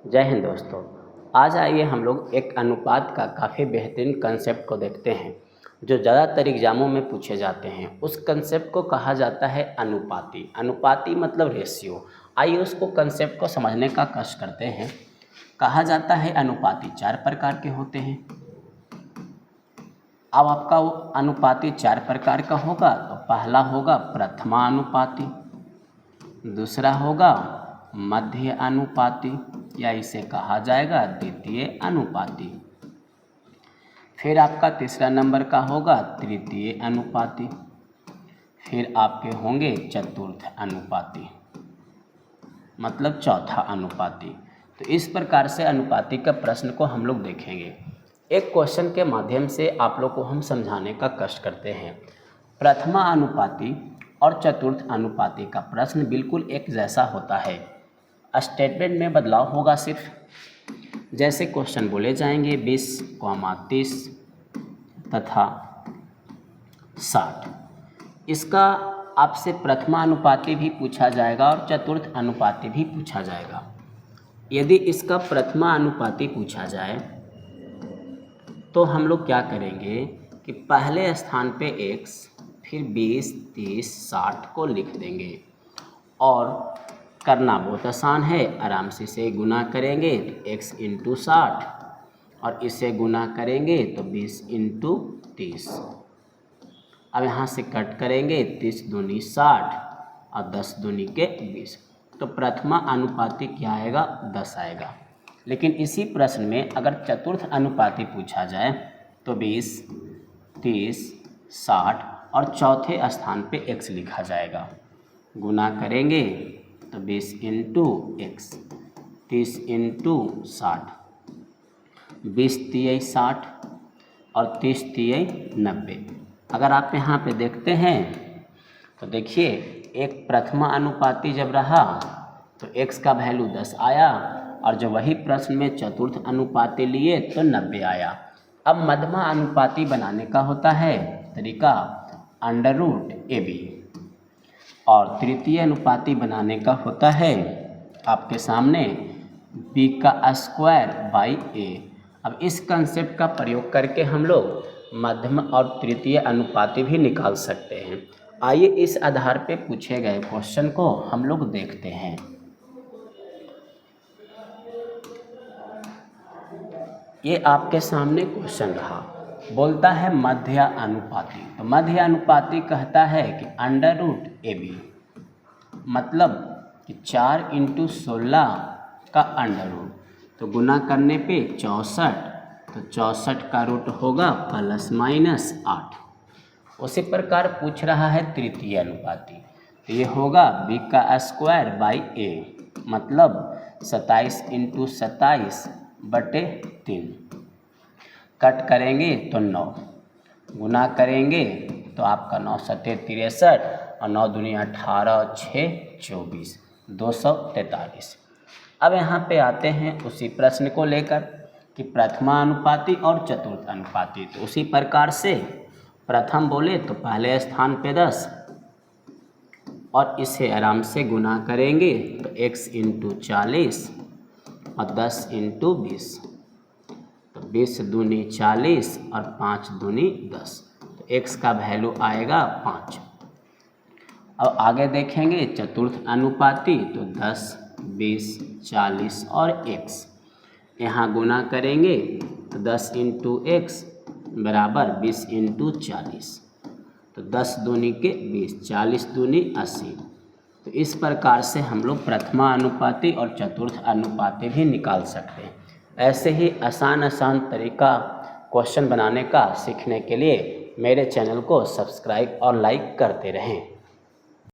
जय हिंद दोस्तों। आज आइए हम लोग एक अनुपात का काफ़ी बेहतरीन कंसेप्ट को देखते हैं जो ज़्यादातर एग्जामों में पूछे जाते हैं। उस कंसेप्ट को कहा जाता है अनुपाती। अनुपाती मतलब रेशियो। आइए उसको कंसेप्ट को समझने का कष्ट करते हैं। कहा जाता है अनुपाती 4 प्रकार के होते हैं। अब आपका वो अनुपाती 4 प्रकार का होगा तो पहला होगा प्रथमा अनुपाती, दूसरा होगा मध्य अनुपाती या इसे कहा जाएगा द्वितीय अनुपाती, फिर आपका तीसरा नंबर का होगा तृतीय अनुपाती, फिर आपके होंगे चतुर्थ अनुपाती मतलब चौथा अनुपाती। तो इस प्रकार से अनुपाती का प्रश्न को हम लोग देखेंगे। एक क्वेश्चन के माध्यम से आप लोग को हम समझाने का कष्ट करते हैं। प्रथमा अनुपाती और चतुर्थ अनुपाती का प्रश्न बिल्कुल एक जैसा होता है, स्टेटमेंट में बदलाव होगा सिर्फ। जैसे क्वेश्चन बोले जाएंगे 20, 30 तथा 60। इसका आपसे प्रथमा अनुपाती भी पूछा जाएगा और चतुर्थ अनुपाती भी पूछा जाएगा। यदि इसका प्रथमा अनुपाती पूछा जाए तो हम लोग क्या करेंगे कि पहले स्थान पे x, फिर 20, 30, 60 को लिख देंगे और करना बहुत आसान है। आराम से इसे गुना करेंगे तो x इंटू 60 और इसे गुना करेंगे तो 20 इंटू 30। अब यहाँ से कट करेंगे 30 दूनी 60 और 10 दूनी के 20। तो प्रथमा अनुपाती क्या आएगा? 10 आएगा। लेकिन इसी प्रश्न में अगर चतुर्थ अनुपाती पूछा जाए तो 20, 30, 60 और चौथे स्थान पे x लिखा जाएगा। गुना करेंगे तो 20 इंटू एक्स, 30 इंटू 60, 20 तिये 60 और 30 तिये 90। अगर आप यहाँ पे देखते हैं तो देखिए एक प्रथमा अनुपाती जब रहा तो x का वैल्यू 10 आया और जब वही प्रश्न में चतुर्थ अनुपाती लिए तो 90 आया। अब मध्यमा अनुपाती बनाने का होता है तरीका √AB और तृतीय अनुपाती बनाने का होता है आपके सामने b का स्क्वायर बाई a। अब इस कंसेप्ट का प्रयोग करके हम लोग मध्यम और तृतीय अनुपाती भी निकाल सकते हैं। आइए इस आधार पे पूछे गए क्वेश्चन को हम लोग देखते हैं। ये आपके सामने क्वेश्चन रहा, बोलता है मध्य अनुपाती। तो मध्य अनुपाती कहता है कि √AB मतलब कि 4 इंटू 16 का √। तो गुना करने पे 64, तो 64 का रूट होगा ±8। उसी प्रकार पूछ रहा है तृतीय अनुपाती। तो ये होगा b का स्क्वायर बाई a मतलब 27 इंटू 27 बटे 3। कट करेंगे तो 9, गुना करेंगे तो आपका 9 सत्ते 63 और 9 दूनी 18, 6 24, 243। अब यहाँ पे आते हैं उसी प्रश्न को लेकर कि प्रथमा अनुपाती और चतुर्थ अनुपाती। तो उसी प्रकार से प्रथम बोले तो पहले स्थान पे 10 और इसे आराम से गुना करेंगे तो x इंटू 40 और 10 इंटू 20। तो 20 दूनी 40 और 5 दूनी 10। तो x का वैल्यू आएगा 5। अब आगे देखेंगे चतुर्थ अनुपाती। तो 10, 20, 40 और x यहाँ गुना करेंगे तो 10 इंटू एक्स बराबर 20 इंटू 40। तो 10 दूनी के 20, 40 दूनी 80। तो इस प्रकार से हम लोग प्रथमा अनुपाती और चतुर्थ अनुपाती भी निकाल सकते हैं। ऐसे ही आसान तरीका क्वेश्चन बनाने का सीखने के लिए मेरे चैनल को सब्सक्राइब और लाइक करते रहें।